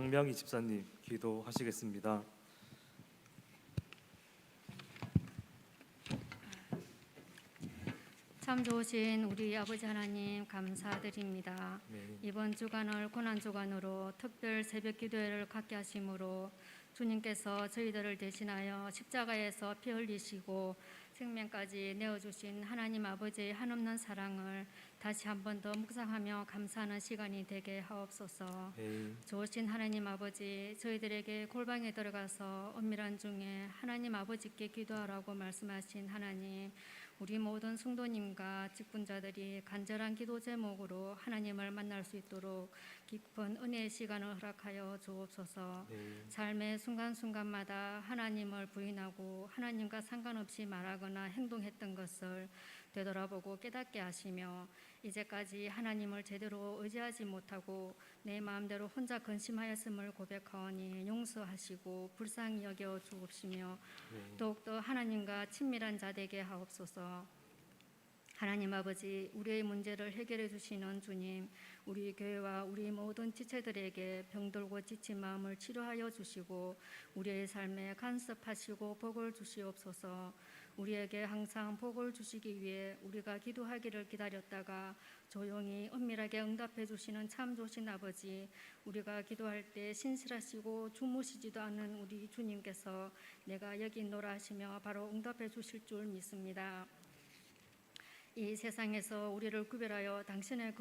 황명희 집사님 기도하시겠습니다. 참 좋으신 우리 아버지 하나님 감사드립니다. 네. 이번 주간을 고난주간으로 특별 새벽 기도회를 갖게 하심으로 주님께서 저희들을 대신하여 십자가에서 피 흘리시고 생명까지 내어주신 하나님 아버지의 한없는 사랑을 다시 한 번 더 묵상하며 감사하는 시간이 되게 하옵소서. 네. 좋으신 하나님 아버지, 저희들에게 골방에 들어가서 은밀한 중에 하나님 아버지께 기도하라고 말씀하신 하나님, 우리 모든 성도님과 직분자들이 간절한 기도 제목으로 하나님을 만날 수 있도록 깊은 은혜의 시간을 허락하여 주옵소서. 네. 삶의 순간순간마다 하나님을 부인하고 하나님과 상관없이 말하거나 행동했던 것을 되돌아보고 깨닫게 하시며 이제까지 하나님을 제대로 의지하지 못하고 내 마음대로 혼자 근심하였음을 고백하오니 용서하시고 불쌍히 여겨 주옵시며 더욱더 하나님과 친밀한 자 되게 하옵소서. 하나님 아버지, 우리의 문제를 해결해 주시는 주님, 우리 교회와 우리 모든 지체들에게 병들고 지친 마음을 치료하여 주시고 우리의 삶에 간섭하시고 복을 주시옵소서. 우리에게 항상 복을 주시기 위해 우리가 기도하기를 기다렸다가 조용히 은밀하게 응답해 주시는 참 좋으신 아버지, 우리가 기도할 때 신실하시고 주무시지도 않는 우리 주님께서 내가 여기 있노라 하시며 바로 응답해 주실 줄 믿습니다. 이 세상에서 우리를 구별하여 당신의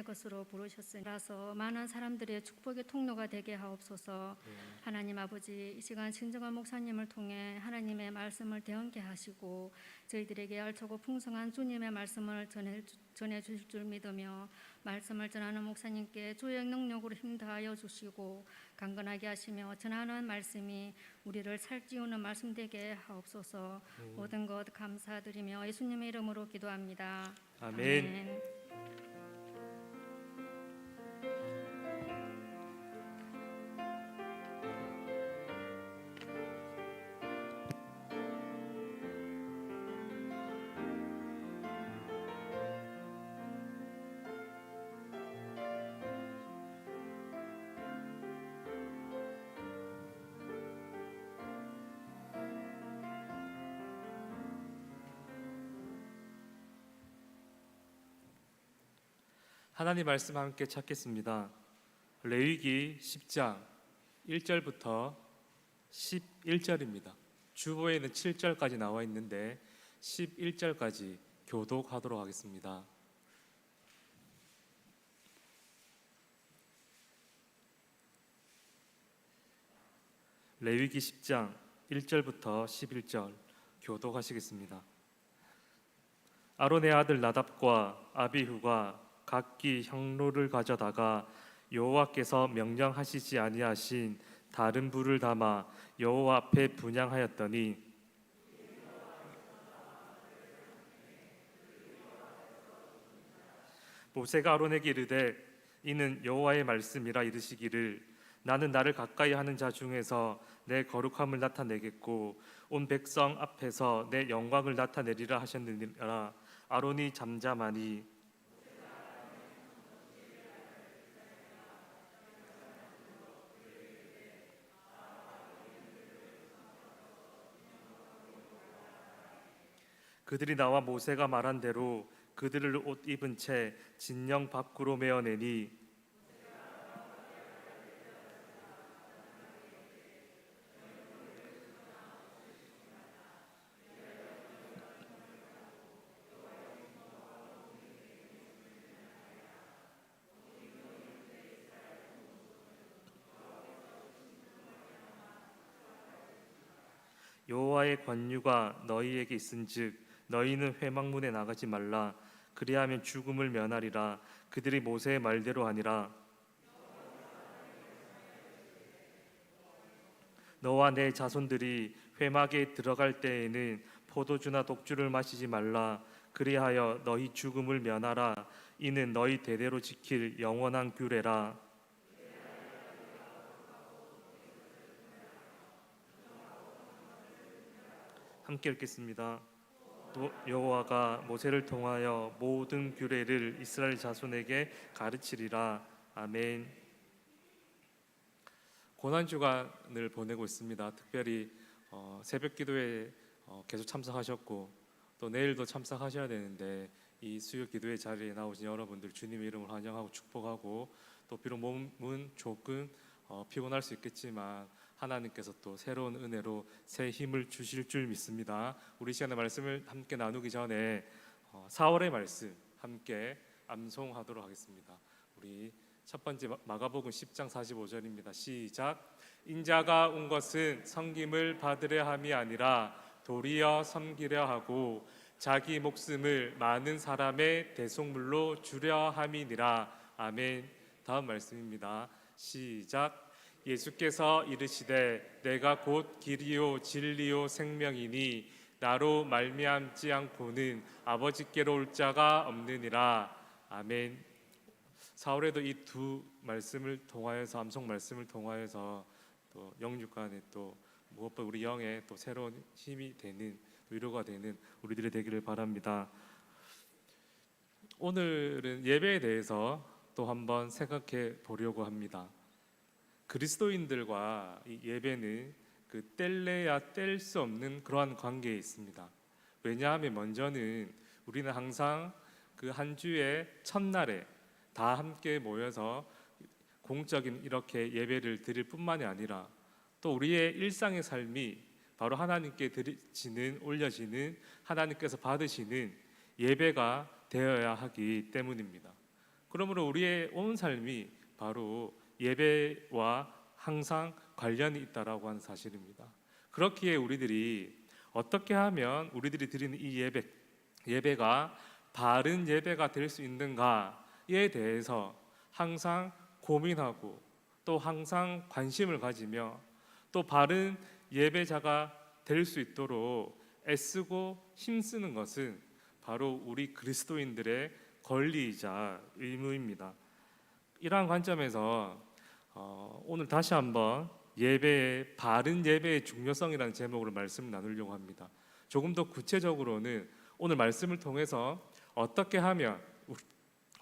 것으로 부르셨으니라서 많은 사람들의 축복의 통로가 되게 하옵소서. 하나님 아버지, 이 시간 신정한 목사님을 통해 하나님의 말씀을 대언케 하시고 저희들에게 알차고 풍성한 주님의 말씀을 전해 주실 줄 믿으며 말씀을 전하는 목사님께 주의 능력으로 힘 다하여 주시고 강건하게 하시며 전하는 말씀이 우리를 살찌우는 말씀 되게 하옵소서. 모든 것 감사드리며 예수님의 이름으로 기도합니다. 아멘. 하나님 말씀 함께 찾겠습니다. 레위기 10장 1절부터 11절입니다. 주보에는 7절까지 나와 있는데 11절까지 교독하도록 하겠습니다. 레위기 10장 1절부터 11절 교독하시겠습니다. 아론의 아들 나답과 아비후가 각기 향로를 가져다가 여호와께서 명령하시지 아니하신 다른 불을 담아 여호와 앞에 분향하였더니 모세가 아론에게 이르되 이는 여호와의 말씀이라 이르시기를 나는 나를 가까이 하는 자 중에서 내 거룩함을 나타내겠고 온 백성 앞에서 내 영광을 나타내리라 하셨느니라. 아론이 잠잠하니 그들이 나와 모세가 말한 대로 그들을 옷 입은 채 진영 밖으로 메어내니 여호와의 권유가 너희에게 있은즉 너희는 회막문에 나가지 말라. 그리하면 죽음을 면하리라. 그들이 모세의 말대로 하니라. 너와 내 자손들이 회막에 들어갈 때에는 포도주나 독주를 마시지 말라. 그리하여 너희 죽음을 면하라. 이는 너희 대대로 지킬 영원한 규례라. 함께 읽겠습니다. 또 여호와가 모세를 통하여 모든 규례를 이스라엘 자손에게 가르치리라. 아멘. 고난 주간을 보내고 있습니다. 특별히 새벽 기도에 계속 참석하셨고 또 내일도 참석하셔야 되는데 이 수요 기도의 자리에 나오신 여러분들 주님의 이름으로 환영하고 축복하고 또 비록 몸은 조금 피곤할 수 있겠지만 하나님께서 또 새로운 은혜로 새 힘을 주실 줄 믿습니다. 우리 시간의 말씀을 함께 나누기 전에 4월의 말씀 함께 암송하도록 하겠습니다. 우리 첫 번째 마가복음 10장 45절입니다. 시작. 인자가 온 것은 섬김을 받으려 함이 아니라 도리어 섬기려 하고 자기 목숨을 많은 사람의 대속물로 주려 함이니라. 아멘. 다음 말씀입니다. 시작. 예수께서 이르시되 내가 곧 길이요 진리요 생명이니 나로 말미암지 않고는 아버지께로 올 자가 없느니라. 아멘. 4월에도 이 두 말씀을 통하여서 암송 말씀을 통하여서 또 영육간에 또 무엇보다 우리 영에 또 새로운 힘이 되는 위로가 되는 우리들이 되기를 바랍니다. 오늘은 예배에 대해서 또 한번 생각해 보려고 합니다. 그리스도인들과 이 예배는 그 뗄래야 뗄 수 없는 그러한 관계에 있습니다. 왜냐하면 먼저는 우리는 항상 그 한 주의 첫날에 다 함께 모여서 공적인 이렇게 예배를 드릴 뿐만이 아니라 또 우리의 일상의 삶이 바로 하나님께 드리지는 올려지는 하나님께서 받으시는 예배가 되어야 하기 때문입니다. 그러므로 우리의 온 삶이 바로 예배와 항상 관련이 있다라고 하는 사실입니다. 그렇기에 우리들이 어떻게 하면 우리들이 드리는 이 예배가 바른 예배가 될 수 있는가에 대해서 항상 고민하고 또 항상 관심을 가지며 또 바른 예배자가 될 수 있도록 애쓰고 힘쓰는 것은 바로 우리 그리스도인들의 권리이자 의무입니다. 이러한 관점에서 오늘 다시 한번 예배의 바른 예배의 중요성이라는 제목으로 말씀을 나누려고 합니다. 조금 더 구체적으로는 오늘 말씀을 통해서 어떻게 하면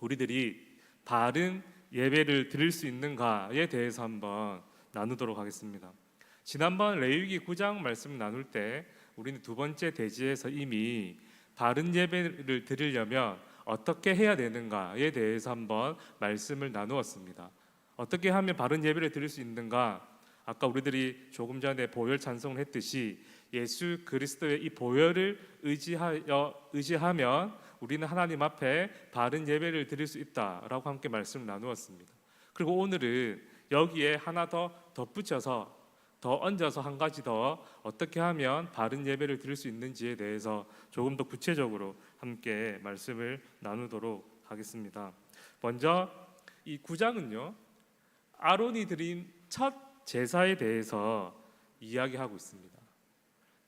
우리들이 바른 예배를 드릴 수 있는가에 대해서 한번 나누도록 하겠습니다. 지난번 레위기 9장 말씀 나눌 때 우리는 두 번째 대지에서 이미 바른 예배를 드리려면 어떻게 해야 되는가에 대해서 한번 말씀을 나누었습니다. 어떻게 하면 바른 예배를 드릴 수 있는가? 아까 우리들이 조금 전에 보혈 찬송을 했듯이 예수 그리스도의 이 보혈을 의지하면 우리는 하나님 앞에 바른 예배를 드릴 수 있다라고 함께 말씀을 나누었습니다. 그리고 오늘은 여기에 하나 더 덧붙여서 더 얹어서 한 가지 더 어떻게 하면 바른 예배를 드릴 수 있는지에 대해서 조금 더 구체적으로 함께 말씀을 나누도록 하겠습니다. 먼저 이 9장은요 아론이 드린 첫 제사에 대해서 이야기하고 있습니다.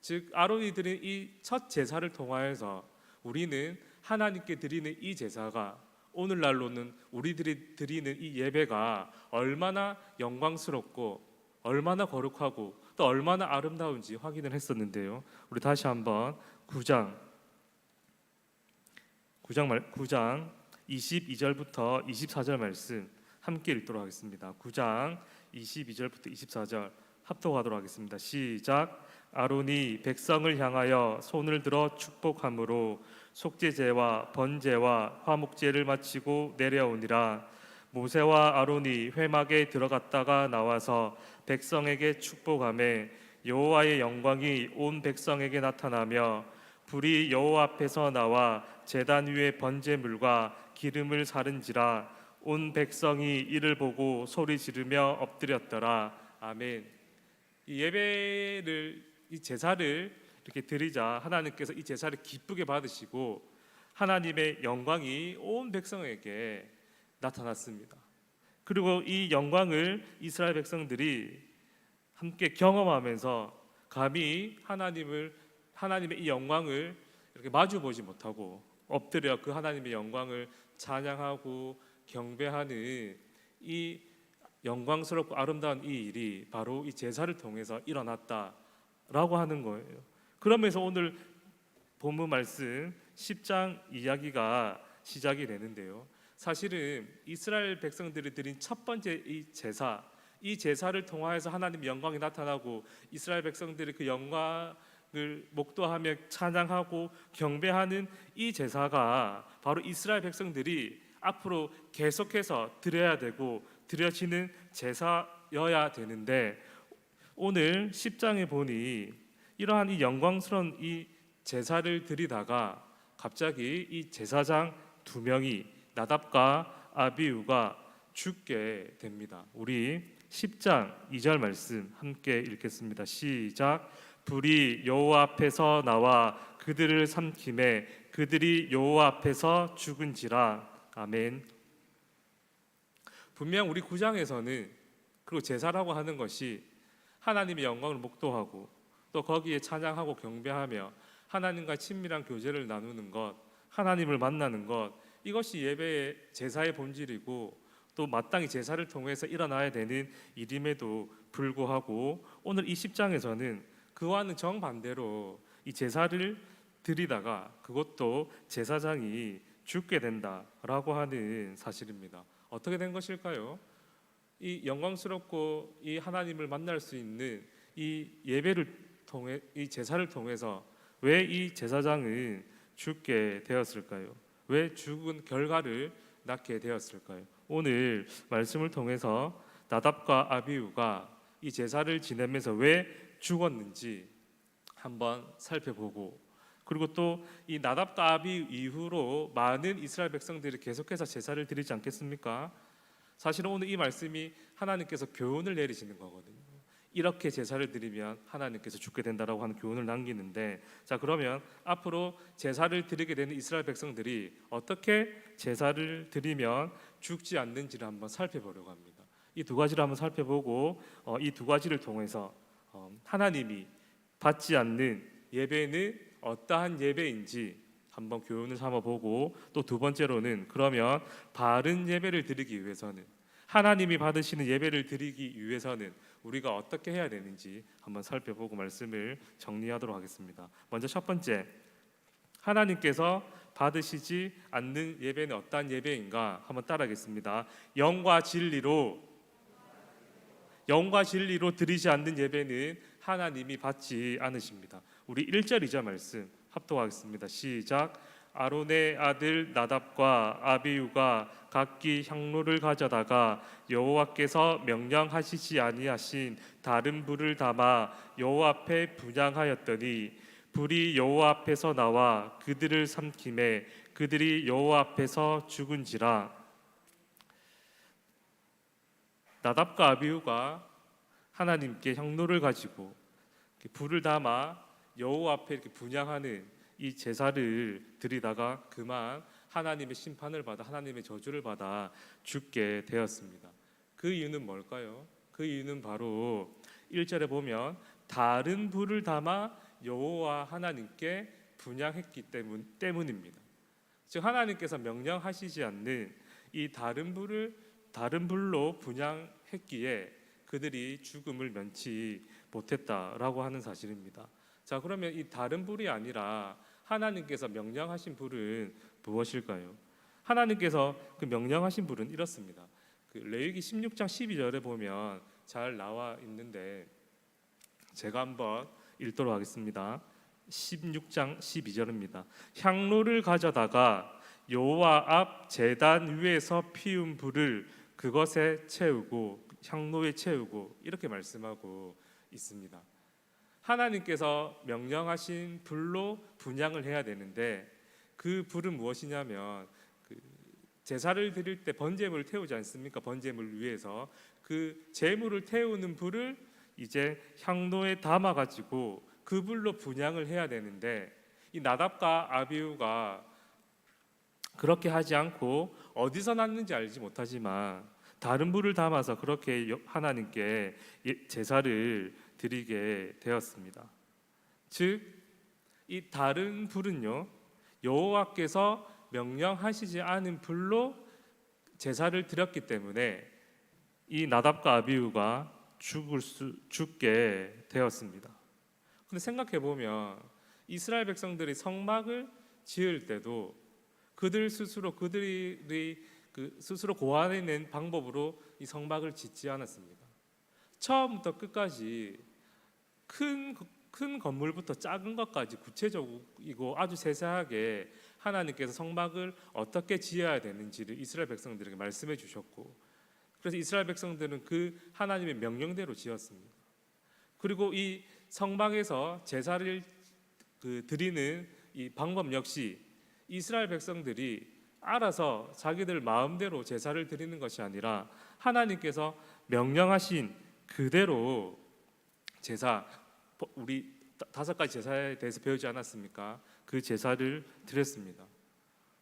즉 아론이 드린 이 첫 제사를 통하여서 우리는 하나님께 드리는 이 제사가 오늘날로는 우리들이 드리는 이 예배가 얼마나 영광스럽고 얼마나 거룩하고 또 얼마나 아름다운지 확인을 했었는데요. 우리 다시 한번 9장 22절부터 24절 말씀 함께 읽도록 하겠습니다. 9장 22절부터 24절 합독하도록 하겠습니다. 시작. 아론이 백성을 향하여 손을 들어 축복함으로 속죄제와 번제와 화목제를 마치고 내려오니라. 모세와 아론이 회막에 들어갔다가 나와서 백성에게 축복하매 여호와의 영광이 온 백성에게 나타나며 불이 여호와 앞에서 나와 제단 위에 번제물과 기름을 사른지라. 온 백성이 이를 보고 소리 지르며 엎드렸더라. 아멘. 이 예배를 이 제사를 이렇게 드리자 하나님께서 이 제사를 기쁘게 받으시고 하나님의 영광이 온 백성에게 나타났습니다. 그리고 이 영광을 이스라엘 백성들이 함께 경험하면서 감히 하나님의 이 영광을 이렇게 마주보지 못하고 엎드려 그 하나님의 영광을 찬양하고 경배하는 이 영광스럽고 아름다운 이 일이 바로 이 제사를 통해서 일어났다라고 하는 거예요. 그러면서 오늘 본문 말씀 10장 이야기가 시작이 되는데요. 사실은 이스라엘 백성들이 드린 첫 번째 이 제사, 이 제사를 통하여서 하나님의 영광이 나타나고 이스라엘 백성들이 그 영광을 목도하며 찬양하고 경배하는 이 제사가 바로 이스라엘 백성들이 앞으로 계속해서 드려야 되고 드려지는 제사여야 되는데, 오늘 10장에 보니 이러한 이 영광스러운 이 제사를 드리다가 갑자기 이 제사장 두 명이 나답과 아비후가 죽게 됩니다. 우리 10장 2절 말씀 함께 읽겠습니다. 시작. 불이 여호와 앞에서 나와 그들을 삼키매 그들이 여호와 앞에서 죽은지라. 아멘. 분명 우리 9장에서는 그리고 제사라고 하는 것이 하나님의 영광을 목도하고 또 거기에 찬양하고 경배하며 하나님과 친밀한 교제를 나누는 것, 하나님을 만나는 것, 이것이 예배의 제사의 본질이고 또 마땅히 제사를 통해서 일어나야 되는 일임에도 불구하고 오늘 이 10장에서는 그와는 정반대로 이 제사를 드리다가 그것도 제사장이 죽게 된다라고 하는 사실입니다. 어떻게 된 것일까요? 이 영광스럽고 이 하나님을 만날 수 있는 이 예배를 통해, 이 제사를 통해서 왜 이 제사장은 죽게 되었을까요? 왜 죽은 결과를 낳게 되었을까요? 오늘 말씀을 통해서 나답과 아비후가 이 제사를 지내면서 왜 죽었는지 한번 살펴보고, 그리고 또 이 나답과 아비후 이후로 많은 이스라엘 백성들이 계속해서 제사를 드리지 않겠습니까? 사실은 오늘 이 말씀이 하나님께서 교훈을 내리시는 거거든요. 이렇게 제사를 드리면 하나님께서 죽게 된다라고 하는 교훈을 남기는데, 자, 그러면 앞으로 제사를 드리게 되는 이스라엘 백성들이 어떻게 제사를 드리면 죽지 않는지를 한번 살펴보려고 합니다. 이 두 가지를 한번 살펴보고 이 두 가지를 통해서 하나님이 받지 않는 예배는 어떠한 예배인지 한번 교훈을 삼아보고, 또 두 번째로는 그러면 바른 예배를 드리기 위해서는, 하나님이 받으시는 예배를 드리기 위해서는 우리가 어떻게 해야 되는지 한번 살펴보고 말씀을 정리하도록 하겠습니다. 먼저 첫 번째, 하나님께서 받으시지 않는 예배는 어떠한 예배인가 한번 따라하겠습니다. 영과 진리로 드리지 않는 예배는 하나님이 받지 않으십니다. 우리 1절 2절 말씀 합독하겠습니다. 시작. 아론의 아들 나답과 아비후가 각기 향로를 가져다가 여호와께서 명령하시지 아니하신 다른 불을 담아 여호와 앞에 분향하였더니 불이 여호와 앞에서 나와 그들을 삼키매 그들이 여호와 앞에서 죽은지라. 나답과 아비후가 하나님께 향로를 가지고 불을 담아 여호와 앞에 이렇게 분향하는 이 제사를 드리다가 그만 하나님의 심판을 받아, 하나님의 저주를 받아 죽게 되었습니다. 그 이유는 뭘까요? 그 이유는 바로 1절에 보면 다른 불을 담아 여호와 하나님께 분향했기 때문입니다. 즉 하나님께서 명령하시지 않는 이 다른 불로 분향했기에 그들이 죽음을 면치 못했다라고 하는 사실입니다. 자, 그러면 이 다른 불이 아니라 하나님께서 명령하신 불은 무엇일까요? 하나님께서 그 명령하신 불은 이렇습니다. 그 레위기 16장 12절에 보면 잘 나와 있는데 제가 한번 읽도록 하겠습니다. 16장 12절입니다. 향로를 가져다가 여호와 앞 제단 위에서 피운 불을 그것에 채우고 향로에 채우고 이렇게 말씀하고 있습니다. 하나님께서 명령하신 불로 분향을 해야 되는데 그 불은 무엇이냐면 제사를 드릴 때 번제물을 태우지 않습니까? 번제물을 위해서 그 제물을 태우는 불을 이제 향로에 담아 가지고 그 불로 분향을 해야 되는데 이 나답과 아비후가 그렇게 하지 않고 어디서 났는지 알지 못하지만 다른 불을 담아서 그렇게 하나님께 제사를 드리게 되었습니다. 즉, 이 다른 불은요, 여호와께서 명령하시지 않은 불로 제사를 드렸기 때문에 이 나답과 아비후가 죽게 되었습니다. 근데 생각해 보면 이스라엘 백성들이 성막을 지을 때도 그들이 스스로 고안해낸 방법으로 이 성막을 짓지 않았습니다. 처음부터 끝까지 큰 건물부터 작은 것까지 구체적이고 아주 세세하게 하나님께서 성막을 어떻게 지어야 되는지를 이스라엘 백성들에게 말씀해 주셨고, 그래서 이스라엘 백성들은 그 하나님의 명령대로 지었습니다. 그리고 이 성막에서 제사를 드리는 이 방법 역시 이스라엘 백성들이 알아서 자기들 마음대로 제사를 드리는 것이 아니라 하나님께서 명령하신 그대로 제사, 우리 5가지 제사에 대해서 배우지 않았습니까? 그 제사를 드렸습니다.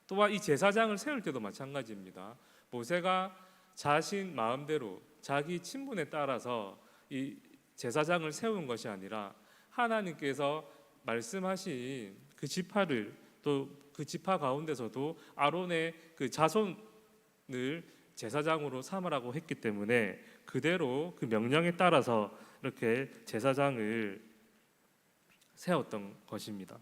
또한 이 제사장을 세울 때도 마찬가지입니다. 모세가 자신 마음대로 자기 친분에 따라서 이 제사장을 세운 것이 아니라 하나님께서 말씀하신 그 지파를, 또 그 지파 가운데서도 아론의 그 자손을 제사장으로 삼으라고 했기 때문에 그대로 그 명령에 따라서 이렇게 제사장을 세웠던 것입니다.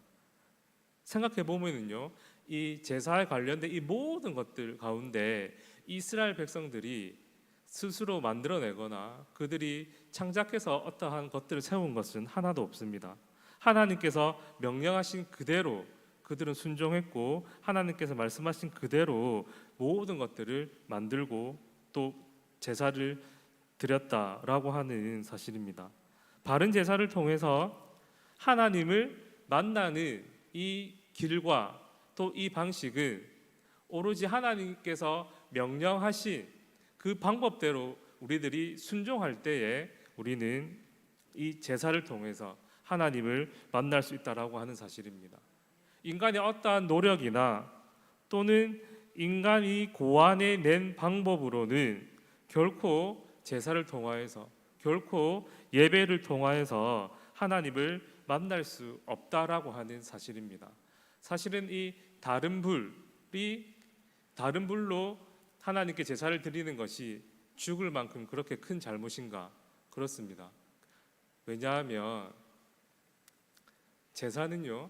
생각해 보면은요, 이 제사에 관련된 이 모든 것들 가운데 이스라엘 백성들이 스스로 만들어내거나 그들이 창작해서 어떠한 것들을 세운 것은 하나도 없습니다. 하나님께서 명령하신 그대로 그들은 순종했고, 하나님께서 말씀하신 그대로 모든 것들을 만들고 또 제사를 드렸다라고 하는 사실입니다. 바른 제사를 통해서 하나님을 만나는 이 길과 또 이 방식은 오로지 하나님께서 명령하신 그 방법대로 우리들이 순종할 때에 우리는 이 제사를 통해서 하나님을 만날 수 있다라고 하는 사실입니다. 인간의 어떠한 노력이나 또는 인간이 고안해낸 방법으로는 결코 제사를 통하여서, 결코 예배를 통하여서 하나님을 만날 수 없다라고 하는 사실입니다. 사실은 이 다른 불로 하나님께 제사를 드리는 것이 죽을 만큼 그렇게 큰 잘못인가? 그렇습니다. 왜냐하면 제사는요,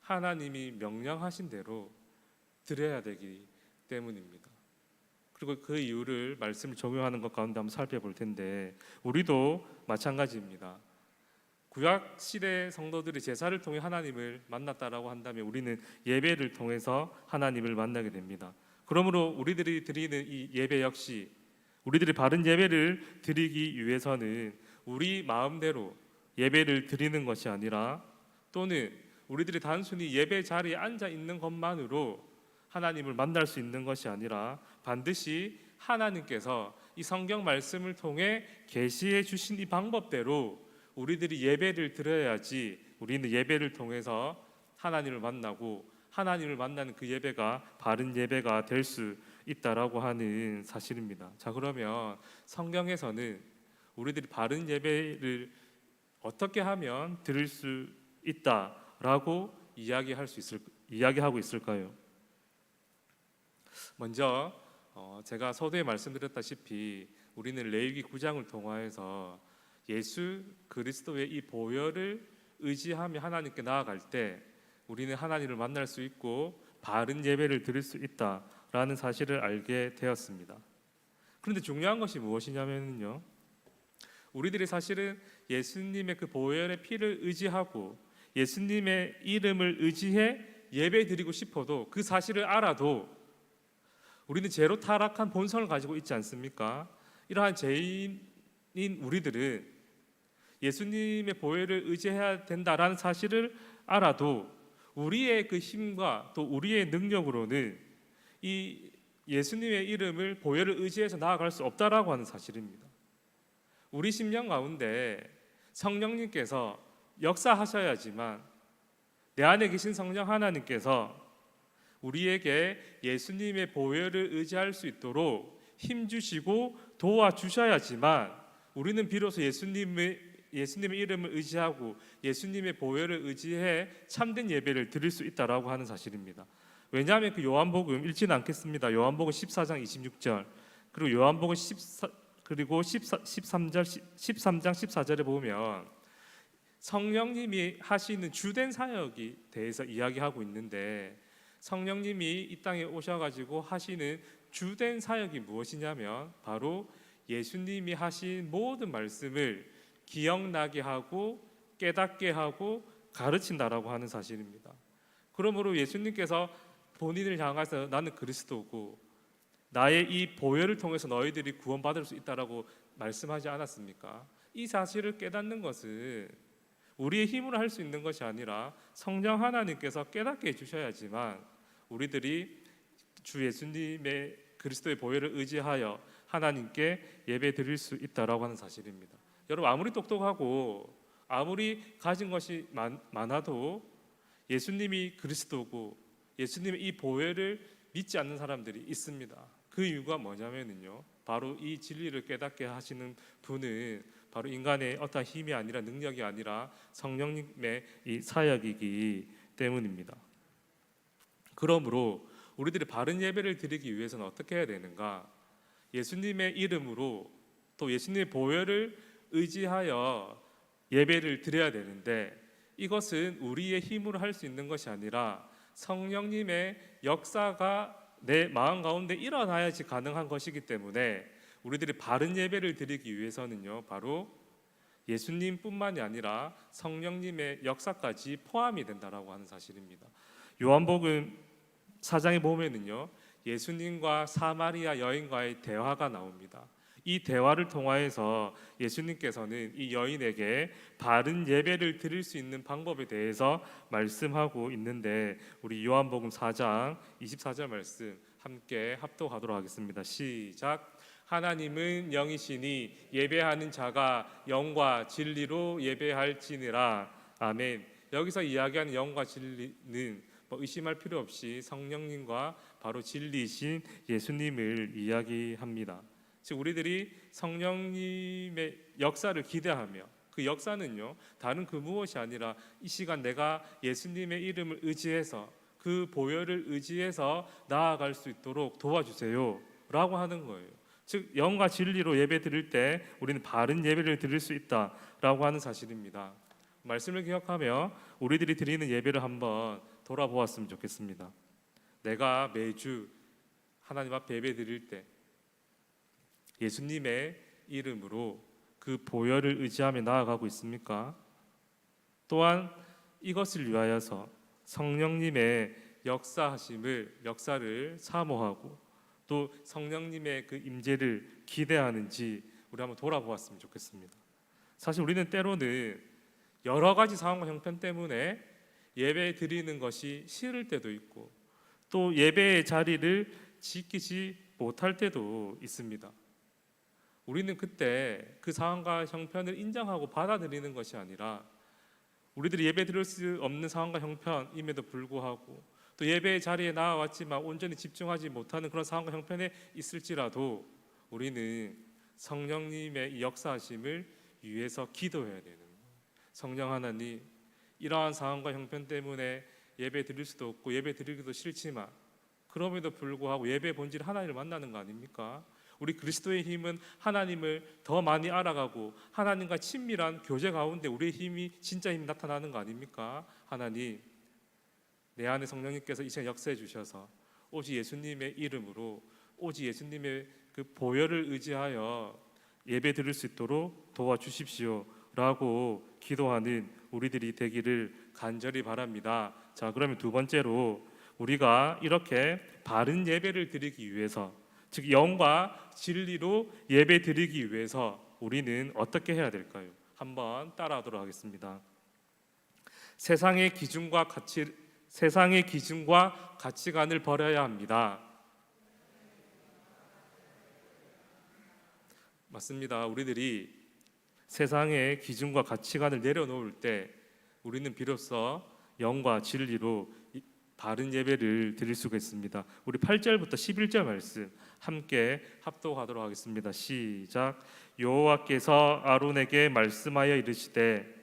하나님이 명령하신 대로 드려야 되기 때문입니다. 그리고 그 이유를 말씀을 적용하는 것 가운데 한번 살펴볼 텐데, 우리도 마찬가지입니다. 구약 시대 성도들이 제사를 통해 하나님을 만났다라고 한다면 우리는 예배를 통해서 하나님을 만나게 됩니다. 그러므로 우리들이 드리는 이 예배 역시 우리들이 바른 예배를 드리기 위해서는 우리 마음대로 예배를 드리는 것이 아니라, 또는 우리들이 단순히 예배 자리에 앉아 있는 것만으로 하나님을 만날 수 있는 것이 아니라 반드시 하나님께서 이 성경 말씀을 통해 계시해 주신 이 방법대로 우리들이 예배를 드려야지 우리는 예배를 통해서 하나님을 만나고 하나님을 만나는 그 예배가 바른 예배가 될 수 있다라고 하는 사실입니다. 자, 그러면 성경에서는 우리들이 바른 예배를 어떻게 하면 드릴 수 있다라고 이야기하고 있을까요? 먼저 제가 서두에 말씀드렸다시피 우리는 레위기 9장을 통하여서 예수 그리스도의 이 보혈을 의지하며 하나님께 나아갈 때 우리는 하나님을 만날 수 있고 바른 예배를 드릴 수 있다라는 사실을 알게 되었습니다. 그런데 중요한 것이 무엇이냐면요, 우리들이 사실은 예수님의 그 보혈의 피를 의지하고 예수님의 이름을 의지해 예배 드리고 싶어도 그 사실을 알아도 우리는 죄로 타락한 본성을 가지고 있지 않습니까? 이러한 죄인인 우리들은 예수님의 보혈을 의지해야 된다라는 사실을 알아도 우리의 그 힘과 또 우리의 능력으로는 이 예수님의 이름을 보혈을 의지해서 나아갈 수 없다라고 하는 사실입니다. 우리 심령 가운데 성령님께서 역사하셔야지만 내 안에 계신 성령 하나님께서 우리에게 예수님의 보혈을 의지할 수 있도록 힘주시고 도와주셔야지만 우리는 비로소 예수님의 이름을 의지하고 예수님의 보혈을 의지해 참된 예배를 드릴 수 있다라고 하는 사실입니다. 왜냐하면 그 요한복음 읽지는 않겠습니다. 요한복음 14장 26절 그리고 요한복음 13장 14절에 보면 성령님이 하시는 주된 사역에 대해서 이야기하고 있는데, 성령님이 이 땅에 오셔가지고 하시는 주된 사역이 무엇이냐면 바로 예수님이 하신 모든 말씀을 기억나게 하고 깨닫게 하고 가르친다라고 하는 사실입니다. 그러므로 예수님께서 본인을 향해서 나는 그리스도고 나의 이 보혈을 통해서 너희들이 구원받을 수 있다라고 말씀하지 않았습니까? 이 사실을 깨닫는 것은 우리의 힘으로 할 수 있는 것이 아니라 성령 하나님께서 깨닫게 해주셔야지만 우리들이 주 예수님의 그리스도의 보혈을 의지하여 하나님께 예배 드릴 수 있다라고 하는 사실입니다. 여러분, 아무리 똑똑하고 아무리 가진 것이 많아도 예수님이 그리스도고 예수님의 이 보혈을 믿지 않는 사람들이 있습니다. 그 이유가 뭐냐면요, 바로 이 진리를 깨닫게 하시는 분은 바로 인간의 어떤 힘이 아니라 능력이 아니라 성령님의 이 사역이기 때문입니다. 그러므로 우리들이 바른 예배를 드리기 위해서는 어떻게 해야 되는가? 예수님의 이름으로 또 예수님의 보혈을 의지하여 예배를 드려야 되는데, 이것은 우리의 힘으로 할 수 있는 것이 아니라 성령님의 역사가 내 마음 가운데 일어나야지 가능한 것이기 때문에 우리들이 바른 예배를 드리기 위해서는요, 바로 예수님뿐만이 아니라 성령님의 역사까지 포함이 된다라고 하는 사실입니다. 요한복음 4장에 보면은요, 예수님과 사마리아 여인과의 대화가 나옵니다. 이 대화를 통하여서 예수님께서는 이 여인에게 바른 예배를 드릴 수 있는 방법에 대해서 말씀하고 있는데, 우리 요한복음 4장 24절 말씀 함께 합독하도록 하겠습니다. 시작. 하나님은 영이시니 예배하는 자가 영과 진리로 예배할지니라. 아멘. 여기서 이야기하는 영과 진리는 의심할 필요 없이 성령님과 바로 진리이신 예수님을 이야기합니다. 즉 우리들이 성령님의 역사를 기대하며, 그 역사는요 다른 그 무엇이 아니라 이 시간 내가 예수님의 이름을 의지해서 그 보혈을 의지해서 나아갈 수 있도록 도와주세요 라고 하는 거예요. 즉 영과 진리로 예배 드릴 때 우리는 바른 예배를 드릴 수 있다라고 하는 사실입니다. 말씀을 기억하며 우리들이 드리는 예배를 한번 돌아보았으면 좋겠습니다. 내가 매주 하나님 앞에 예배 드릴 때 예수님의 이름으로 그 보혈을 의지하며 나아가고 있습니까? 또한 이것을 위하여서 성령님의 역사를 사모하고 또 성령님의 그 임재를 기대하는지 우리 한번 돌아보았으면 좋겠습니다. 사실 우리는 때로는 여러 가지 상황과 형편 때문에 예배 드리는 것이 싫을 때도 있고 또 예배의 자리를 지키지 못할 때도 있습니다. 우리는 그때 그 상황과 형편을 인정하고 받아들이는 것이 아니라 우리들이 예배 드릴 수 없는 상황과 형편임에도 불구하고 또 예배의 자리에 나와왔지만 온전히 집중하지 못하는 그런 상황과 형편에 있을지라도 우리는 성령님의 이 역사하심을 위해서 기도해야 되는 거예요. 성령 하나님, 이러한 상황과 형편 때문에 예배 드릴 수도 없고 예배 드리기도 싫지만 그럼에도 불구하고 예배 본질 하나님을 만나는 거 아닙니까? 우리 그리스도의 힘은 하나님을 더 많이 알아가고 하나님과 친밀한 교제 가운데 우리의 힘이 진짜 힘이 나타나는 거 아닙니까? 하나님, 내 안에 성령님께서 이 시간 역사해 주셔서 오직 예수님의 이름으로 오직 예수님의 그 보혈을 의지하여 예배 드릴 수 있도록 도와주십시오 라고 기도하는 우리들이 되기를 간절히 바랍니다. 자, 그러면 두 번째로 우리가 이렇게 바른 예배를 드리기 위해서, 즉 영과 진리로 예배 드리기 위해서 우리는 어떻게 해야 될까요? 한번 따라하도록 하겠습니다. 세상의 기준과 가치관을 버려야 합니다. 맞습니다. 우리들이 세상의 기준과 가치관을 내려놓을 때 우리는 비로소 영과 진리로 바른 예배를 드릴 수가 있습니다. 우리 8절부터 11절 말씀 함께 합독하도록 하겠습니다. 시작. 여호와께서 아론에게 말씀하여 이르시되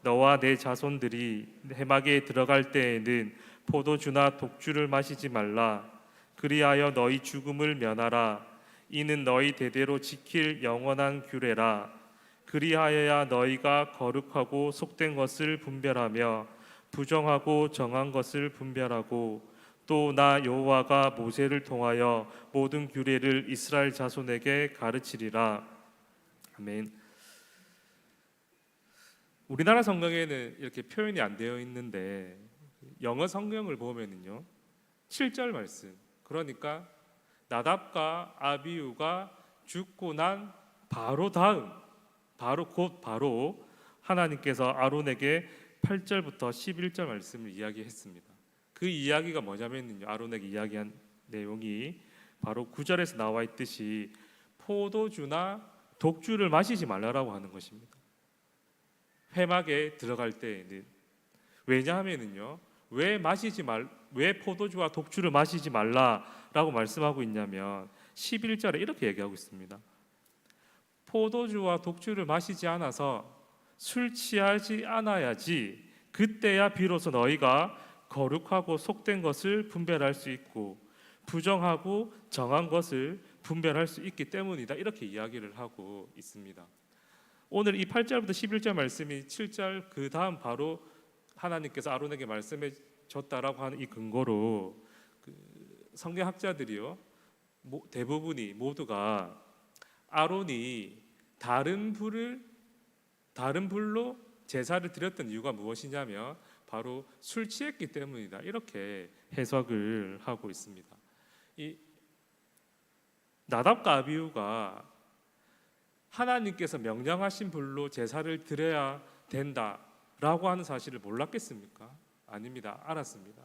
너와 내 자손들이 회막에 들어갈 때에는 포도주나 독주를 마시지 말라. 그리하여 너희 죽음을 면하라. 이는 너희 대대로 지킬 영원한 규례라. 그리하여야 너희가 거룩하고 속된 것을 분별하며 부정하고 정한 것을 분별하고 또 나 여호와가 모세를 통하여 모든 규례를 이스라엘 자손에게 가르치리라. 아멘. 우리나라 성경에는 이렇게 표현이 안 되어 있는데 영어 성경을 보면은요 7절 말씀, 그러니까 나답과 아비후가 죽고 난 바로 다음, 바로 하나님께서 아론에게 8절부터 11절 말씀을 이야기했습니다. 그 이야기가 뭐냐면요, 아론에게 이야기한 내용이 바로 9절에서 나와 있듯이 포도주나 독주를 마시지 말라라고 하는 것입니다. 회막에 들어갈 때에는. 왜냐하면은요, 왜 포도주와 독주를 마시지 말라라고 말씀하고 있냐면 11절에 이렇게 얘기하고 있습니다. 포도주와 독주를 마시지 않아서 술 취하지 않아야지 그때야 비로소 너희가 거룩하고 속된 것을 분별할 수 있고 부정하고 정한 것을 분별할 수 있기 때문이다. 이렇게 이야기를 하고 있습니다. 오늘 이 8절부터 11절 말씀이 7절 그 다음 바로 하나님께서 아론에게 말씀해 줬다라고 하는 이 근거로 성경학자들이요 대부분이 모두가 아론이 다른 불로 제사를 드렸던 이유가 무엇이냐면 바로 술 취했기 때문이다, 이렇게 해석을 하고 있습니다. 이 나답과 아비후가 하나님께서 명령하신 불로 제사를 드려야 된다라고 하는 사실을 몰랐겠습니까? 아닙니다. 알았습니다.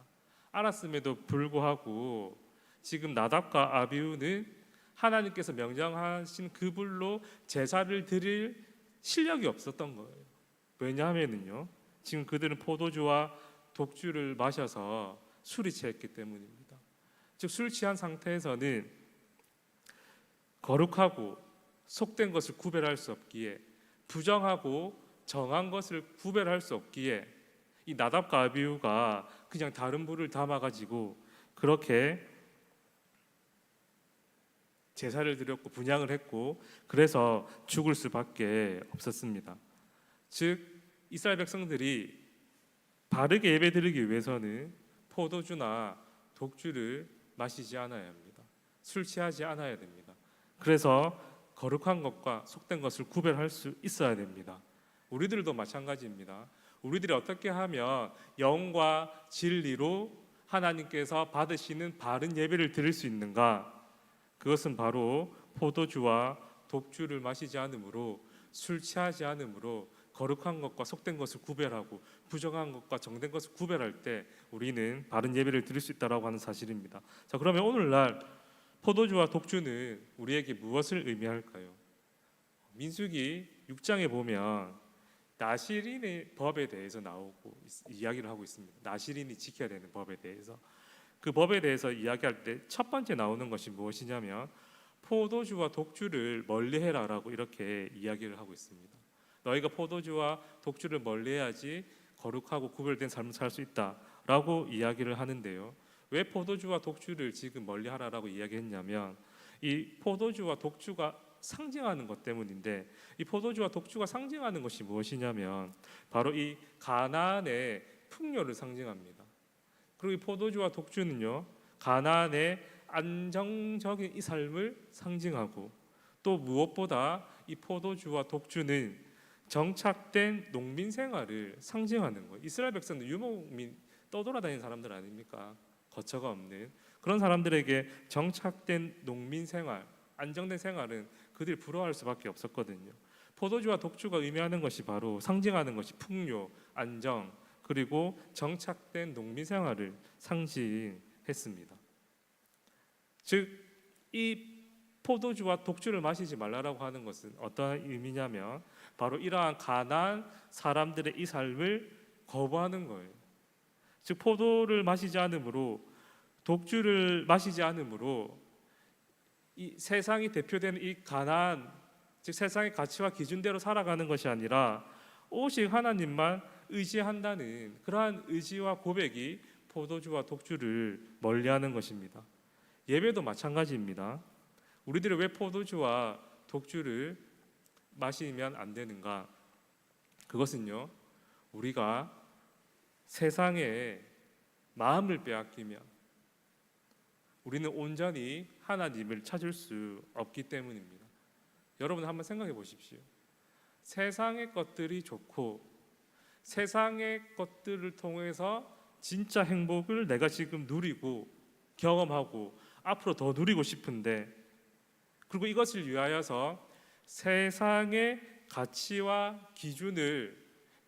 알았음에도 불구하고 지금 나답과 아비후는 하나님께서 명령하신 그 불로 제사를 드릴 실력이 없었던 거예요. 왜냐하면요, 지금 그들은 포도주와 독주를 마셔서 술이 취했기 때문입니다. 즉 술 취한 상태에서는 거룩하고 속된 것을 구별할 수 없기에, 부정하고 정한 것을 구별할 수 없기에 이 나답과 아비후가 그냥 다른 불을 담아가지고 그렇게 제사를 드렸고 분향을 했고 그래서 죽을 수밖에 없었습니다. 즉 이스라엘 백성들이 바르게 예배드리기 위해서는 포도주나 독주를 마시지 않아야 합니다. 술 취하지 않아야 됩니다. 그래서 거룩한 것과 속된 것을 구별할 수 있어야 됩니다. 우리들도 마찬가지입니다. 우리들이 어떻게 하면 영과 진리로 하나님께서 받으시는 바른 예배를 드릴 수 있는가? 그것은 바로 포도주와 독주를 마시지 않으므로, 술 취하지 않으므로 거룩한 것과 속된 것을 구별하고 부정한 것과 정된 것을 구별할 때 우리는 바른 예배를 드릴 수 있다라고 하는 사실입니다. 자, 그러면 오늘날 포도주와 독주는 우리에게 무엇을 의미할까요? 민수기 6장에 보면 나실인의 법에 대해서 나오고 이야기를 하고 있습니다. 나실인이 지켜야 되는 법에 대해서. 그 법에 대해서 이야기할 때 첫 번째 나오는 것이 무엇이냐면 포도주와 독주를 멀리해라라고 이렇게 이야기를 하고 있습니다. 너희가 포도주와 독주를 멀리해야지 거룩하고 구별된 삶을 살 수 있다라고 이야기를 하는데요. 왜 포도주와 독주를 지금 멀리하라라고 이야기했냐면 이 포도주와 독주가 상징하는 것 때문인데, 이 포도주와 독주가 상징하는 것이 무엇이냐면 바로 이 가나안의 풍요를 상징합니다. 그리고 이 포도주와 독주는요 가나안의 안정적인 이 삶을 상징하고, 또 무엇보다 이 포도주와 독주는 정착된 농민 생활을 상징하는 거예요. 이스라엘 백성들 유목민 떠돌아다니는 사람들 아닙니까? 거처가 없는 그런 사람들에게 정착된 농민 생활, 안정된 생활은 그들이 부러워할 수밖에 없었거든요. 포도주와 독주가 의미하는 것이 바로 상징하는 것이 풍요, 안정, 그리고 정착된 농민 생활을 상징했습니다. 즉 이 포도주와 독주를 마시지 말라라고 하는 것은 어떠한 의미냐면 바로 이러한 가나안 사람들의 이 삶을 거부하는 거예요. 즉 포도를 마시지 않으므로, 독주를 마시지 않으므로 이 세상이 대표되는 이 가나안, 즉 세상의 가치와 기준대로 살아가는 것이 아니라 오직 하나님만 의지한다는 그러한 의지와 고백이 포도주와 독주를 멀리하는 것입니다. 예배도 마찬가지입니다. 우리들이 왜 포도주와 독주를 마시면 안 되는가? 그것은요, 우리가 세상에 마음을 빼앗기면, 우리는 온전히 하나님을 찾을 수 없기 때문입니다. 여러분 한번 생각해 보십시오. 세상의 것들이 좋고 세상의 것들을 통해서 진짜 행복을 내가 지금 누리고 경험하고 앞으로 더 누리고 싶은데, 그리고 이것을 위하여서 세상의 가치와 기준을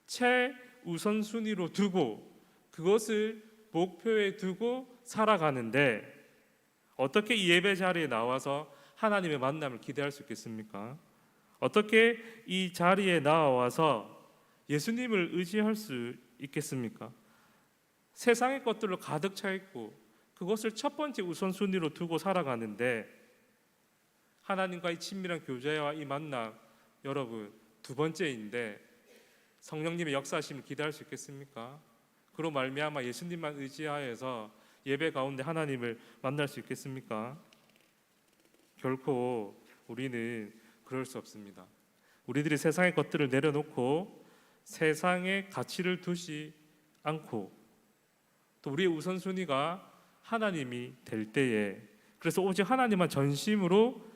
최우선순위로 두고 그것을 목표에 두고 살아가는데 어떻게 이 예배 자리에 나와서 하나님의 만남을 기대할 수 있겠습니까? 어떻게 이 자리에 나와서 예수님을 의지할 수 있겠습니까? 세상의 것들로 가득 차 있고 그것을 첫 번째 우선순위로 두고 살아가는데 하나님과의 친밀한 교제와 이 만남, 여러분 두 번째인데 성령님의 역사하심을 기대할 수 있겠습니까? 그로 말미암아 예수님만 의지하여서 예배 가운데 하나님을 만날 수 있겠습니까? 결코 우리는 그럴 수 없습니다. 우리들이 세상의 것들을 내려놓고 세상의 가치를 두지 않고 또 우리의 우선순위가 하나님이 될 때에, 그래서 오직 하나님만 전심으로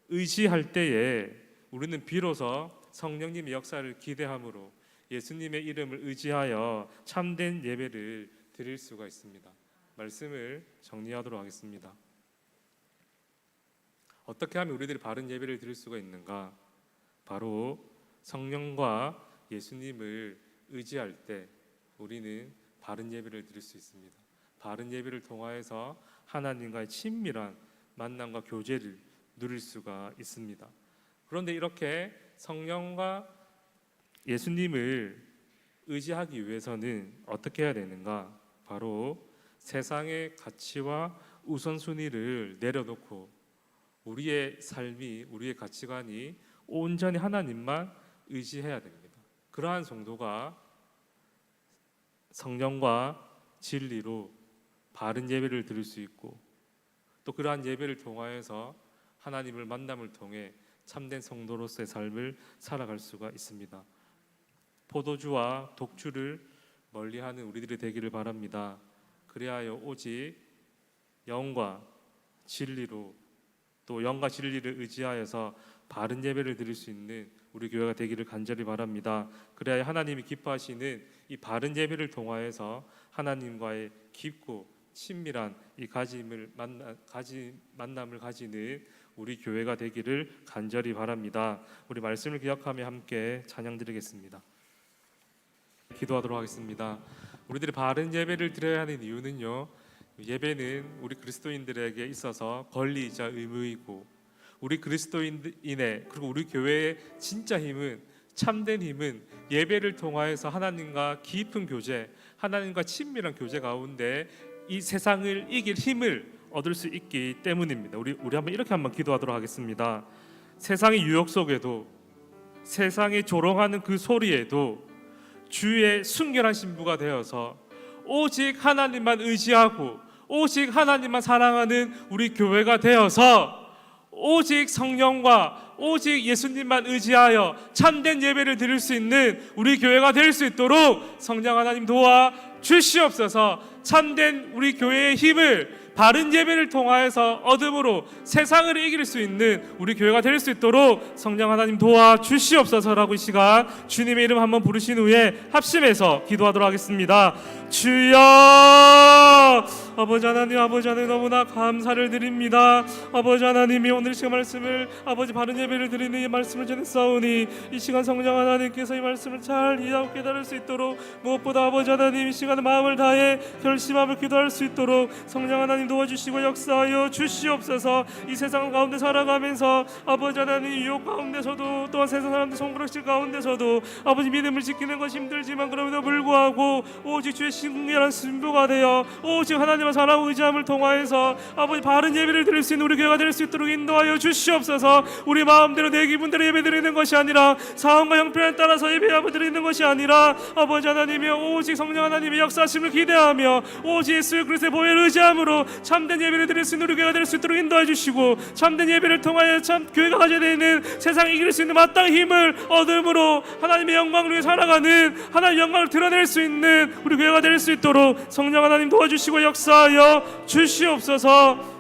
의지할 때에 우리는 비로소 성령님의 역사를 기대함으로 예수님의 이름을 의지하여 참된 예배를 드릴 수가 있습니다. 말씀을 정리하도록 하겠습니다. 어떻게 하면 우리들이 바른 예배를 드릴 수가 있는가? 바로 성령과 예수님을 의지할 때 우리는 바른 예배를 드릴 수 있습니다. 바른 예배를 통하여서 하나님과의 친밀한 만남과 교제를 누릴 수가 있습니다. 그런데 이렇게 성령과 예수님을 의지하기 위해서는 어떻게 해야 되는가? 바로 세상의 가치와 우선순위를 내려놓고 우리의 삶이, 우리의 가치관이 온전히 하나님만 의지해야 됩니다. 그러한 성도가 성령과 진리로 바른 예배를 드릴 수 있고 또 그러한 예배를 통하여서 하나님을 만남을 통해 참된 성도로서의 삶을 살아갈 수가 있습니다. 포도주와 독주를 멀리하는 우리들이 되기를 바랍니다. 그리하여 오직 영과 진리로 또 영과 진리를 의지하여서 바른 예배를 드릴 수 있는 우리 교회가 되기를 간절히 바랍니다. 그래야 하나님이 기뻐하시는 이 바른 예배를 통하여서 하나님과의 깊고 친밀한 이 만남을 가지는 우리 교회가 되기를 간절히 바랍니다. 우리 말씀을 기억하며 함께 찬양 드리겠습니다. 기도하도록 하겠습니다. 우리들이 바른 예배를 드려야 하는 이유는요, 예배는 우리 그리스도인들에게 있어서 권리이자 의무이고 우리 그리스도인의 그리고 우리 교회의 진짜 힘은, 참된 힘은 예배를 통하여서 하나님과 깊은 교제, 하나님과 친밀한 교제 가운데 이 세상을 이길 힘을 얻을 수 있기 때문입니다. 우리 한번 이렇게 한번 기도하도록 하겠습니다. 세상의 유혹 속에도, 세상의 조롱하는 그 소리에도 주의 순결한 신부가 되어서 오직 하나님만 의지하고 오직 하나님만 사랑하는 우리 교회가 되어서 오직 성령과 오직 예수님만 의지하여 참된 예배를 드릴 수 있는 우리 교회가 될 수 있도록 성령 하나님 도와 주시옵소서. 참된 우리 교회의 힘을 바른 예배를 통하여서 얻음으로 세상을 이길 수 있는 우리 교회가 될 수 있도록 성령 하나님 도와 주시옵소서라고 이 시간 주님의 이름 한번 부르신 후에 합심해서 기도하도록 하겠습니다. 주여, 아버지 하나님, 아버지 하나님 너무나 감사를 드립니다. 아버지 하나님이 오늘 시간 말씀을 아버지 바른 예배를 드리는 이 말씀을 전했사오니 이 시간 성령 하나님께서 이 말씀을 잘 이해하고 깨달을 수 있도록 무엇보다 아버지 하나님 이 시간에 마음을 다해 결심함을 기도할 수 있도록 성령 하나님 도와주시고 역사하여 주시옵소서. 이 세상 가운데 살아가면서 아버지 하나님 유혹 가운데서도 또한 세상 사람들 손그락질 가운데서도 아버지 믿음을 지키는 것이 힘들지만 그럼에도 불구하고 오직 주의 신령한 신부가 되어 오직 하나님의 사랑 의지함을 통하여서 아버지 바른 예배를 드릴 수 있는 우리 교회가 될 수 있도록 인도하여 주시옵소서. 우리 마음대로 내 기분대로 예배 드리는 것이 아니라 상황과 형편에 따라서 예배하고 드리는 것이 아니라 아버지 하나님의 오직 성령 하나님의 역사하심을 기대하며 오직 예수 그리스도의 보혈을 의지함으로 참된 예배를 드릴 수 있는 우리 교회가 될 수 있도록 인도해 주시고 참된 예배를 통하여 참 교회가 가져야 되는 세상을 이길 수 있는 마땅한 힘을 얻음으로 하나님의 영광을 위해 살아가는 하나님의 영광을 드러낼 수 있는 우리 교회가 될 수 있도록 성령 하나님 도와주시고 역사하여 주시옵소서.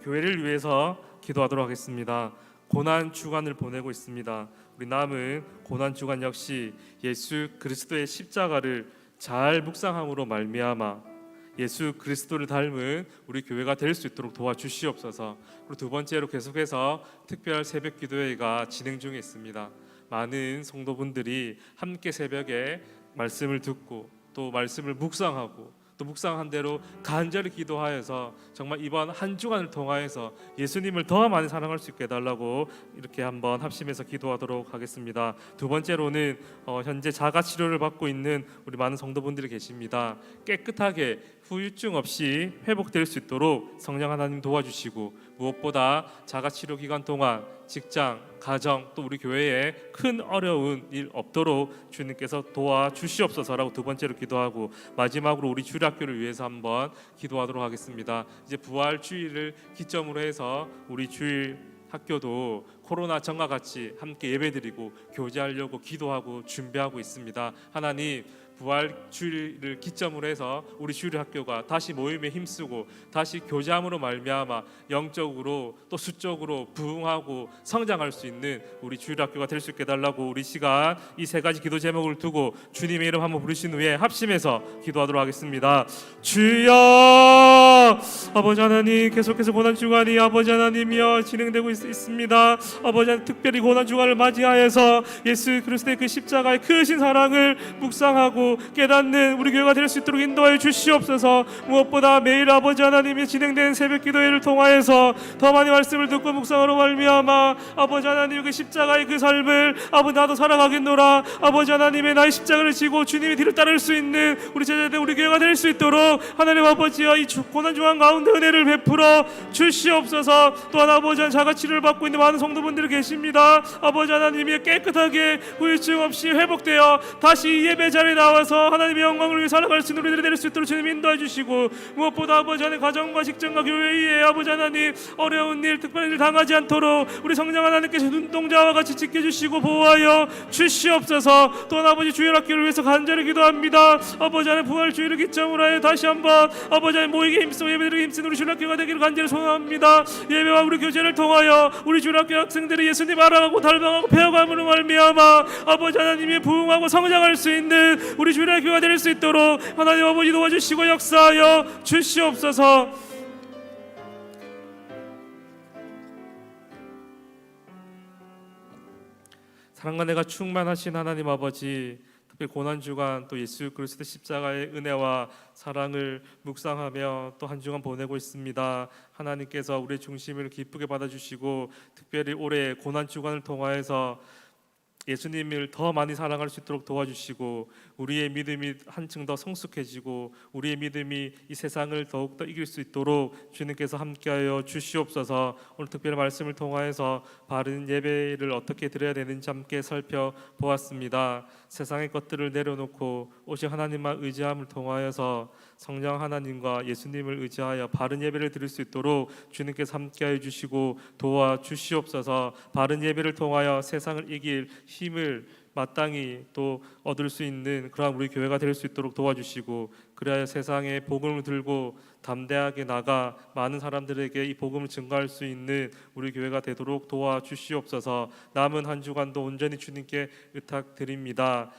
교회를 위해서 기도하도록 하겠습니다. 고난 주간을 보내고 있습니다. 우리 남은 고난 주간 역시 예수 그리스도의 십자가를 잘 묵상함으로 말미암아 예수 그리스도를 닮은 우리 교회가 될 수 있도록 도와주시옵소서. 그리고 두 번째로 계속해서 특별 새벽 기도회가 진행 중에 있습니다. 많은 성도분들이 함께 새벽에 말씀을 듣고 또 말씀을 묵상하고 또 묵상한 대로 간절히 기도하여서 정말 이번 한 주간을 통하여서 예수님을 더 많이 사랑할 수 있게 해달라고 이렇게 한번 합심해서 기도하도록 하겠습니다. 두 번째로는 현재 자가 치료를 받고 있는 우리 많은 성도분들이 계십니다. 깨끗하게 후유증 없이 회복될 수 있도록 성령 하나님 도와주시고, 무엇보다 자가 치료 기간 동안 직장, 가정 또 우리 교회에 큰 어려운 일 없도록 주님께서 도와주시옵소서라고 두 번째로 기도하고, 마지막으로 우리 주일학교를 위해서 한번 기도하도록 하겠습니다. 이제 부활 주일을 기점으로 해서 우리 주일 학교도 코로나 전과 같이 함께 예배드리고 교제하려고 기도하고 준비하고 있습니다. 하나님, 부활 주일을 기점으로 해서 우리 주일 학교가 다시 모임에 힘쓰고 다시 교제함으로 말미암아 영적으로 또 수적으로 부흥하고 성장할 수 있는 우리 주일 학교가 될 수 있게 해달라고, 우리 시간 이 세 가지 기도 제목을 두고 주님의 이름 한번 부르신 후에 합심해서 기도하도록 하겠습니다. 주여, 아버지 하나님, 계속해서 고난 주간이 아버지 하나님이여 진행되고 있습니다. 아버지 하나님, 특별히 고난 주간을 맞이하여서 예수 그리스도의 그 십자가의 크신 사랑을 묵상하고 깨닫는 우리 교회가 될 수 있도록 인도하여 주시옵소서. 무엇보다 매일 아버지 하나님이 진행된 새벽 기도회를 통하여서 더 많이 말씀을 듣고 묵상하러 말미암아 아버지 하나님 그 십자가의 그 삶을 아버지 나도 살아가겠노라. 아버지 하나님의 나의 십자가를 지고 주님의 뒤를 따를 수 있는 우리 제자들 우리 교회가 될 수 있도록 하나님 아버지여 이 고난 중간 가운데 은혜를 베풀어 주시옵소서. 또한 아버지 하나님 자가치료를 받고 있는 많은 성도분들이 계십니다. 아버지 하나님이 깨끗하게 후유증 없이 회복되어 다시 예배 자리에 나와서 하나님의 영광을 위해 살아갈 수 있는 우리들이 될 수 있도록 주님 인도해 주시고, 무엇보다 아버지 하나님 가정과 직장과 교회에 아버지 하나님 어려운 일 특별한 일 당하지 않도록 우리 성령 하나님께서 눈동자와 같이 지켜주시고 보호하여 주시옵소서. 또한 아버지 주일 학교를 위해서 간절히 기도합니다. 아버지 하나님 부활 주일을 기점으로 하여 다시 한번 아버지 하나님 모이게 힘쓰고 예배드리기 힘쓰는 우리 주일 학교가 되기를 간절히 소원합니다. 예배와 우리 교제를 통하여 우리 주일 학교 학생들이 예수님 알아가고 닮아가고 배워감으로 말미암아 아버지 하나님이 부흥하고 성장할 수 있는 우리 주일 학교가 될 수 있도록 하나님 아버지 도와주시고 역사하여 주시옵소서. 사랑과 내가 충만하신 하나님 아버지, 특별히 고난주간 또 예수 그리스도 십자가의 은혜와 사랑을 묵상하며 또 한 주간 보내고 있습니다. 하나님께서 우리의 중심을 기쁘게 받아주시고, 특별히 올해 고난주간을 통하여서 예수님을 더 많이 사랑할 수 있도록 도와주시고, 우리의 믿음이 한층 더 성숙해지고 우리의 믿음이 이 세상을 더욱더 이길 수 있도록 주님께서 함께하여 주시옵소서. 오늘 특별한 말씀을 통하여서 바른 예배를 어떻게 드려야 되는지 함께 살펴보았습니다. 세상의 것들을 내려놓고 오직 하나님만 의지함을 통하여서 성령 하나님과 예수님을 의지하여 바른 예배를 드릴 수 있도록 주님께서 함께하여 주시고 도와주시옵소서. 바른 예배를 통하여 세상을 이길 힘을 마땅히 또 얻을 수 있는 그러한 우리 교회가 될 수 있도록 도와주시고, 그래야 세상에 복음을 들고 담대하게 나가 많은 사람들에게 이 복음을 증거할 수 있는 우리 교회가 되도록 도와주시옵소서. 남은 한 주간도 온전히 주님께 의탁드립니다.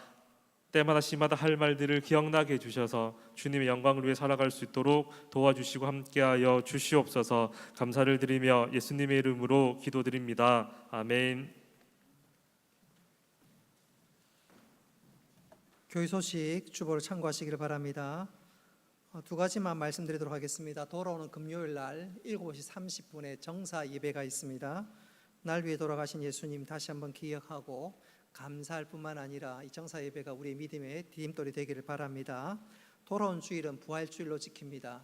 때마다 시마다 할 말들을 기억나게 해주셔서 주님의 영광을 위해 살아갈 수 있도록 도와주시고 함께하여 주시옵소서. 감사를 드리며 예수님의 이름으로 기도드립니다. 아멘. 교회 소식 주보를 참고하시기를 바랍니다. 두 가지만 말씀드리도록 하겠습니다. 돌아오는 금요일 날 7시 30분에 정사 예배가 있습니다. 날 위해 돌아가신 예수님 다시 한번 기억하고 감사할 뿐만 아니라 이 정사 예배가 우리의 믿음의 디딤돌이 되기를 바랍니다. 돌아온 주일은 부활주일로 지킵니다.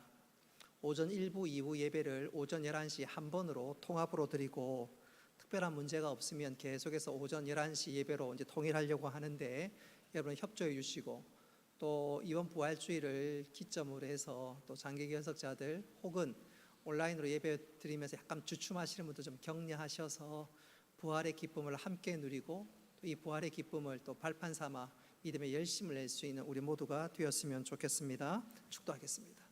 오전 1부, 2부 예배를 오전 11시 한 번으로 통합으로 드리고, 특별한 문제가 없으면 계속해서 오전 11시 예배로 이제 통일하려고 하는데 여러분 협조해 주시고, 또 이번 부활주일을 기점으로 해서 또 장기 결석자들 혹은 온라인으로 예배 드리면서 약간 주춤하시는 분들 좀 격려하셔서 부활의 기쁨을 함께 누리고 또 이 부활의 기쁨을 또 발판 삼아 믿음의 열심을 낼 수 있는 우리 모두가 되었으면 좋겠습니다. 축도하겠습니다.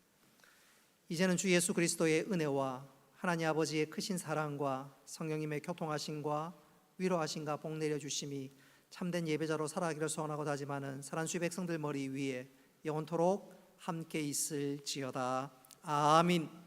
이제는 주 예수 그리스도의 은혜와 하나님 아버지의 크신 사랑과 성령님의 교통하심과 위로하심과 복 내려주심이 참된 예배자로 살아가기를 소원하고 다짐하는 사랑수의 백성들 머리 위에 영원토록 함께 있을지어다. 아멘.